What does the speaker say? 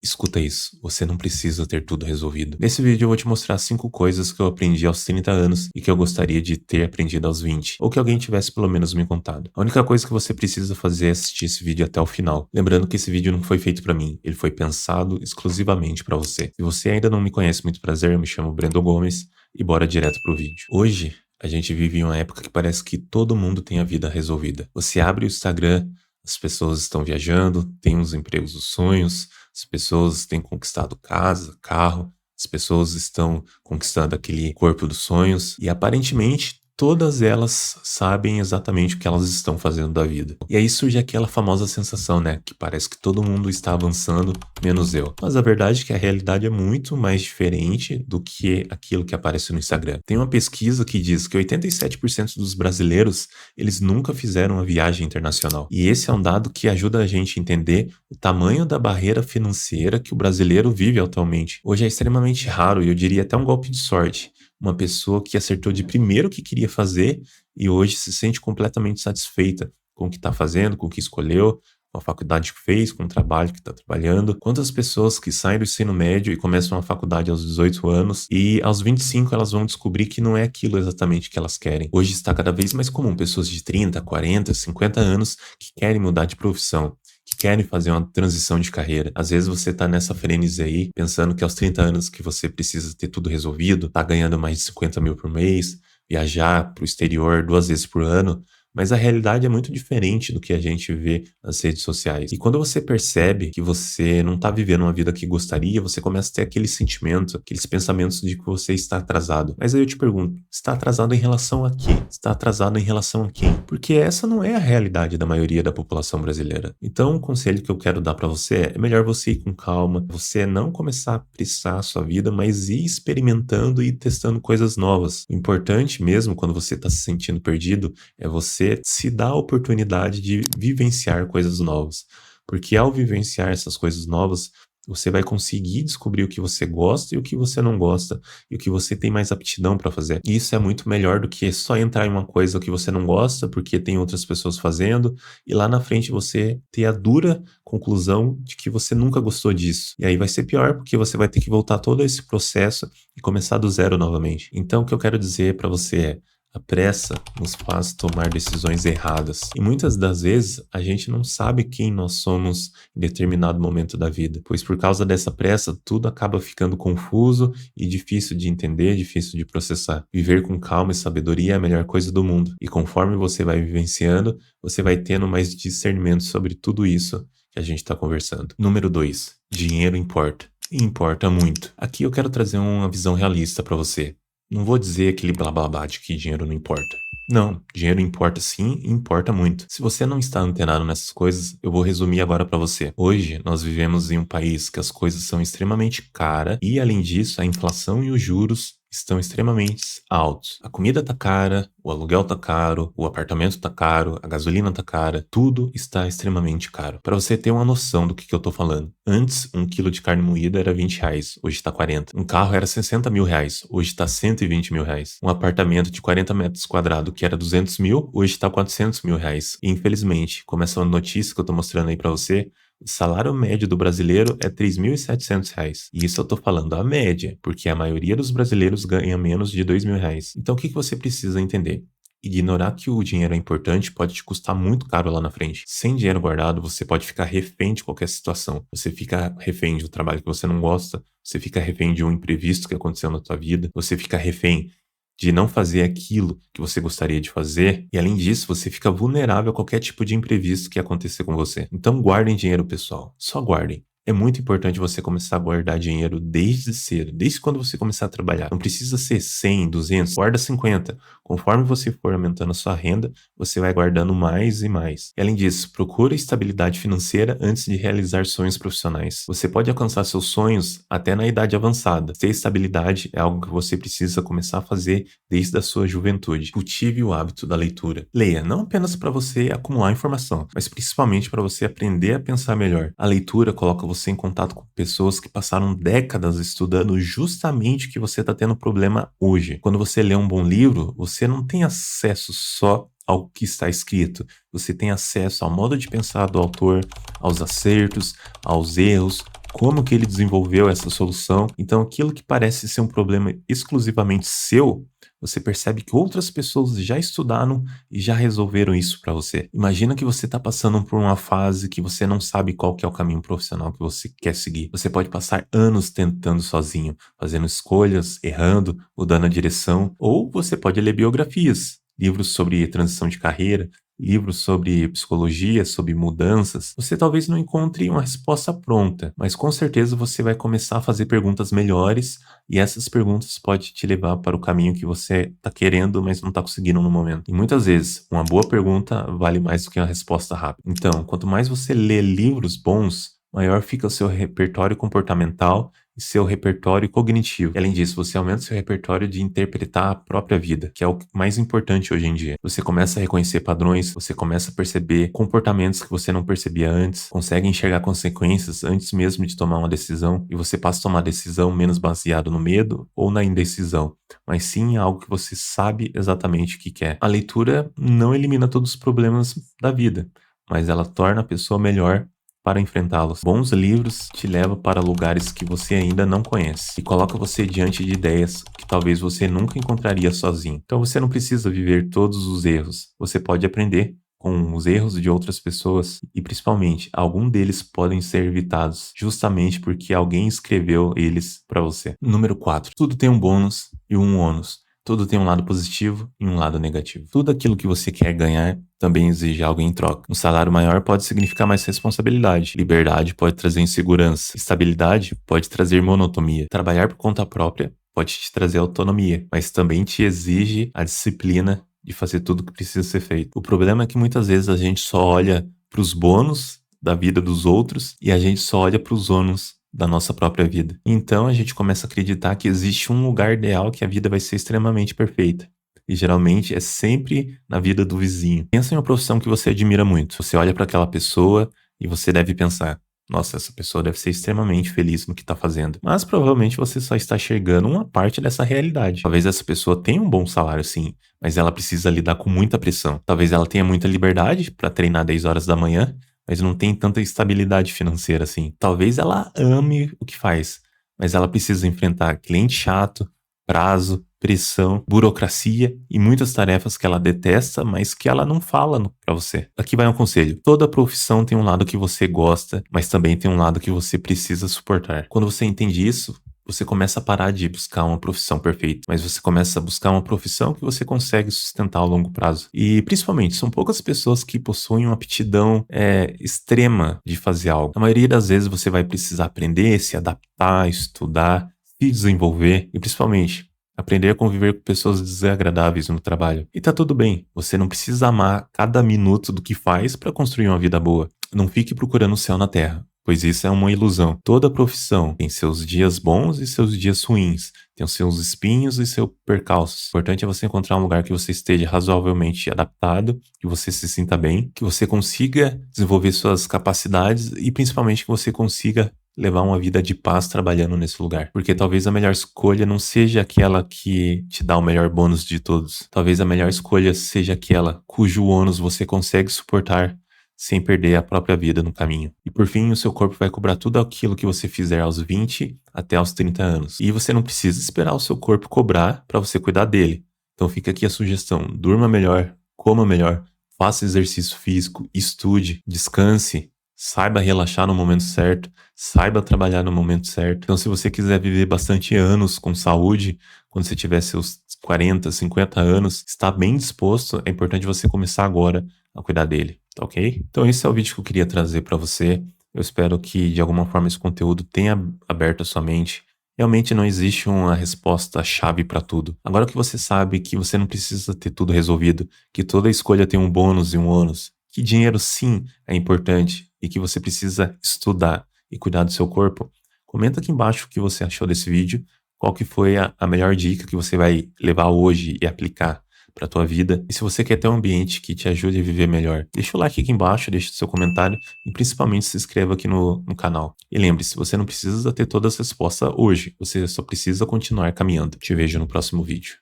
Escuta isso, você não precisa ter tudo resolvido. Nesse vídeo eu vou te mostrar 5 coisas que eu aprendi aos 30 anos e que eu gostaria de ter aprendido aos 20, ou que alguém tivesse pelo menos me contado. A única coisa que você precisa fazer é assistir esse vídeo até o final. Lembrando que esse vídeo não foi feito pra mim, ele foi pensado exclusivamente pra você. Se você ainda não me conhece, muito prazer, eu me chamo Brendo Gomes e bora direto pro vídeo. Hoje, a gente vive em uma época que parece que todo mundo tem a vida resolvida. Você abre o Instagram, as pessoas estão viajando, têm os empregos dos sonhos, as pessoas têm conquistado casa, carro, as pessoas estão conquistando aquele corpo dos sonhos e aparentemente todas elas sabem exatamente o que elas estão fazendo da vida. E aí surge aquela famosa sensação, né, que parece que todo mundo está avançando, menos eu. Mas a verdade é que a realidade é muito mais diferente do que aquilo que aparece no Instagram. Tem uma pesquisa que diz que 87% dos brasileiros, eles nunca fizeram uma viagem internacional. E esse é um dado que ajuda a gente a entender o tamanho da barreira financeira que o brasileiro vive atualmente. Hoje é extremamente raro, e eu diria até um golpe de sorte, uma pessoa que acertou de primeiro o que queria fazer e hoje se sente completamente satisfeita com o que está fazendo, com o que escolheu, com a faculdade que fez, com o trabalho que está trabalhando. Quantas pessoas que saem do ensino médio e começam a faculdade aos 18 anos e aos 25 elas vão descobrir que não é aquilo exatamente que elas querem. Hoje está cada vez mais comum pessoas de 30, 40, 50 anos que querem mudar de profissão, que querem fazer uma transição de carreira. Às vezes você tá nessa frenesi aí, pensando que aos 30 anos que você precisa ter tudo resolvido, tá ganhando mais de 50 mil por mês, viajar pro exterior 2 vezes por ano, mas a realidade é muito diferente do que a gente vê nas redes sociais. E quando você percebe que você não tá vivendo uma vida que gostaria, você começa a ter aquele sentimento, aqueles pensamentos de que você está atrasado. Mas aí eu te pergunto, está atrasado em relação a quê? Está atrasado em relação a quem? Porque essa não é a realidade da maioria da população brasileira. Então, o conselho que eu quero dar pra você é melhor você ir com calma, você não começar a apressar a sua vida, mas ir experimentando e testando coisas novas. O importante mesmo, quando você tá se sentindo perdido, é você se dar a oportunidade de vivenciar coisas novas. Porque ao vivenciar essas coisas novas, você vai conseguir descobrir o que você gosta e o que você não gosta, e o que você tem mais aptidão para fazer. E isso é muito melhor do que só entrar em uma coisa que você não gosta, porque tem outras pessoas fazendo, e lá na frente você ter a dura conclusão de que você nunca gostou disso. E aí vai ser pior, porque você vai ter que voltar todo esse processo e começar do zero novamente. Então o que eu quero dizer para você é: a pressa nos faz tomar decisões erradas. E muitas das vezes a gente não sabe quem nós somos em determinado momento da vida, pois por causa dessa pressa tudo acaba ficando confuso e difícil de entender, difícil de processar. Viver com calma e sabedoria é a melhor coisa do mundo. E conforme você vai vivenciando, você vai tendo mais discernimento sobre tudo isso que a gente está conversando. Número 2. Dinheiro importa. E importa muito. Aqui eu quero trazer uma visão realista para você. Não vou dizer aquele blá blá blá de que dinheiro não importa. Não, dinheiro importa sim e importa muito. Se você não está antenado nessas coisas, eu vou resumir agora para você. Hoje, nós vivemos em um país que as coisas são extremamente caras e, além disso, a inflação e os juros estão extremamente altos. A comida tá cara, o aluguel tá caro, o apartamento tá caro, a gasolina tá cara, tudo está extremamente caro. Para você ter uma noção do que eu tô falando, antes 1 quilo de carne moída era R$ 20, hoje tá 40. Um carro era R$ 60.000, hoje tá R$ 120.000. Um apartamento de 40 metros quadrados que era 200 mil, hoje tá R$ 400.000. E infelizmente, como essa notícia que eu tô mostrando aí para você, o salário médio do brasileiro é R$ 3.700. E isso eu tô falando a média, porque a maioria dos brasileiros ganha menos de R$ 2.000. Então o que você precisa entender? Ignorar que o dinheiro é importante pode te custar muito caro lá na frente. Sem dinheiro guardado, você pode ficar refém de qualquer situação. Você fica refém de um trabalho que você não gosta, você fica refém de um imprevisto que aconteceu na tua vida, você fica refém de não fazer aquilo que você gostaria de fazer, e além disso, você fica vulnerável a qualquer tipo de imprevisto que acontecer com você. Então guardem dinheiro, pessoal. Só guardem. É muito importante você começar a guardar dinheiro desde cedo, desde quando você começar a trabalhar. Não precisa ser 100, 200, guarda 50. Conforme você for aumentando a sua renda, você vai guardando mais e mais. E além disso, procure estabilidade financeira antes de realizar sonhos profissionais. Você pode alcançar seus sonhos até na idade avançada. Ter estabilidade é algo que você precisa começar a fazer desde a sua juventude. Cultive o hábito da leitura. Leia, não apenas para você acumular informação, mas principalmente para você aprender a pensar melhor. A leitura coloca você em contato com pessoas que passaram décadas estudando justamente o que você está tendo problema hoje. Quando você lê um bom livro, você não tem acesso só ao que está escrito. Você tem acesso ao modo de pensar do autor, aos acertos, aos erros, como que ele desenvolveu essa solução. Então, aquilo que parece ser um problema exclusivamente seu, você percebe que outras pessoas já estudaram e já resolveram isso para você. Imagina que você está passando por uma fase que você não sabe qual que é o caminho profissional que você quer seguir. Você pode passar anos tentando sozinho, fazendo escolhas, errando, mudando a direção, ou você pode ler biografias, livros sobre transição de carreira, livros sobre psicologia, sobre mudanças. Você talvez não encontre uma resposta pronta, mas com certeza você vai começar a fazer perguntas melhores e essas perguntas podem te levar para o caminho que você está querendo, mas não está conseguindo no momento. E muitas vezes, uma boa pergunta vale mais do que uma resposta rápida. Então, quanto mais você lê livros bons, maior fica o seu repertório comportamental e seu repertório cognitivo. E, além disso, você aumenta o seu repertório de interpretar a própria vida, que é o mais importante hoje em dia. Você começa a reconhecer padrões, você começa a perceber comportamentos que você não percebia antes, consegue enxergar consequências antes mesmo de tomar uma decisão, e você passa a tomar decisão menos baseado no medo ou na indecisão, mas sim em algo que você sabe exatamente o que quer. A leitura não elimina todos os problemas da vida, mas ela torna a pessoa melhor para enfrentá-los. Bons livros te levam para lugares que você ainda não conhece e coloca você diante de ideias que talvez você nunca encontraria sozinho. Então você não precisa viver todos os erros. Você pode aprender com os erros de outras pessoas e, principalmente, algum deles podem ser evitados justamente porque alguém escreveu eles para você. Número 4. Tudo tem um bônus e um ônus. Tudo tem um lado positivo e um lado negativo. Tudo aquilo que você quer ganhar também exige algo em troca. Um salário maior pode significar mais responsabilidade. Liberdade pode trazer insegurança. Estabilidade pode trazer monotonia. Trabalhar por conta própria pode te trazer autonomia, mas também te exige a disciplina de fazer tudo o que precisa ser feito. O problema é que muitas vezes a gente só olha para os bônus da vida dos outros e a gente só olha para os ônus da nossa própria vida. Então a gente começa a acreditar que existe um lugar ideal que a vida vai ser extremamente perfeita. E geralmente é sempre na vida do vizinho. Pensa em uma profissão que você admira muito. Você olha para aquela pessoa e você deve pensar: nossa, essa pessoa deve ser extremamente feliz no que está fazendo. Mas provavelmente você só está enxergando uma parte dessa realidade. Talvez essa pessoa tenha um bom salário, sim, mas ela precisa lidar com muita pressão. Talvez ela tenha muita liberdade para treinar 10 horas da manhã, mas não tem tanta estabilidade financeira assim. Talvez ela ame o que faz, mas ela precisa enfrentar cliente chato, prazo, pressão, burocracia e muitas tarefas que ela detesta, mas que ela não fala pra você. Aqui vai um conselho. Toda profissão tem um lado que você gosta, mas também tem um lado que você precisa suportar. Quando você entende isso, você começa a parar de buscar uma profissão perfeita, mas você começa a buscar uma profissão que você consegue sustentar ao longo prazo. E, principalmente, são poucas pessoas que possuem uma aptidão extrema de fazer algo. A maioria das vezes você vai precisar aprender, se adaptar, estudar, se desenvolver e, principalmente, aprender a conviver com pessoas desagradáveis no trabalho. E tá tudo bem, você não precisa amar cada minuto do que faz para construir uma vida boa. Não fique procurando o céu na terra, pois isso é uma ilusão. Toda profissão tem seus dias bons e seus dias ruins, tem os seus espinhos e seus percalços. O importante é você encontrar um lugar que você esteja razoavelmente adaptado, que você se sinta bem, que você consiga desenvolver suas capacidades e principalmente que você consiga levar uma vida de paz trabalhando nesse lugar. Porque talvez a melhor escolha não seja aquela que te dá o melhor bônus de todos. Talvez a melhor escolha seja aquela cujo ônus você consegue suportar sem perder a própria vida no caminho. E por fim, o seu corpo vai cobrar tudo aquilo que você fizer aos 20 até aos 30 anos. E você não precisa esperar o seu corpo cobrar para você cuidar dele. Então fica aqui a sugestão: durma melhor, coma melhor, faça exercício físico, estude, descanse, saiba relaxar no momento certo, saiba trabalhar no momento certo. Então, se você quiser viver bastante anos com saúde, quando você tiver seus 40, 50 anos, está bem disposto, é importante você começar agora a cuidar dele, tá ok? Então, esse é o vídeo que eu queria trazer para você. Eu espero que, de alguma forma, esse conteúdo tenha aberto a sua mente. Realmente não existe uma resposta-chave para tudo. Agora que você sabe que você não precisa ter tudo resolvido, que toda escolha tem um bônus e um ônus, que dinheiro sim é importante e que você precisa estudar e cuidar do seu corpo, comenta aqui embaixo o que você achou desse vídeo, qual que foi a melhor dica que você vai levar hoje e aplicar para a tua vida. E se você quer ter um ambiente que te ajude a viver melhor, deixa o like aqui embaixo, deixa o seu comentário e principalmente se inscreva aqui no canal. E lembre-se, você não precisa ter todas as respostas hoje, você só precisa continuar caminhando. Te vejo no próximo vídeo.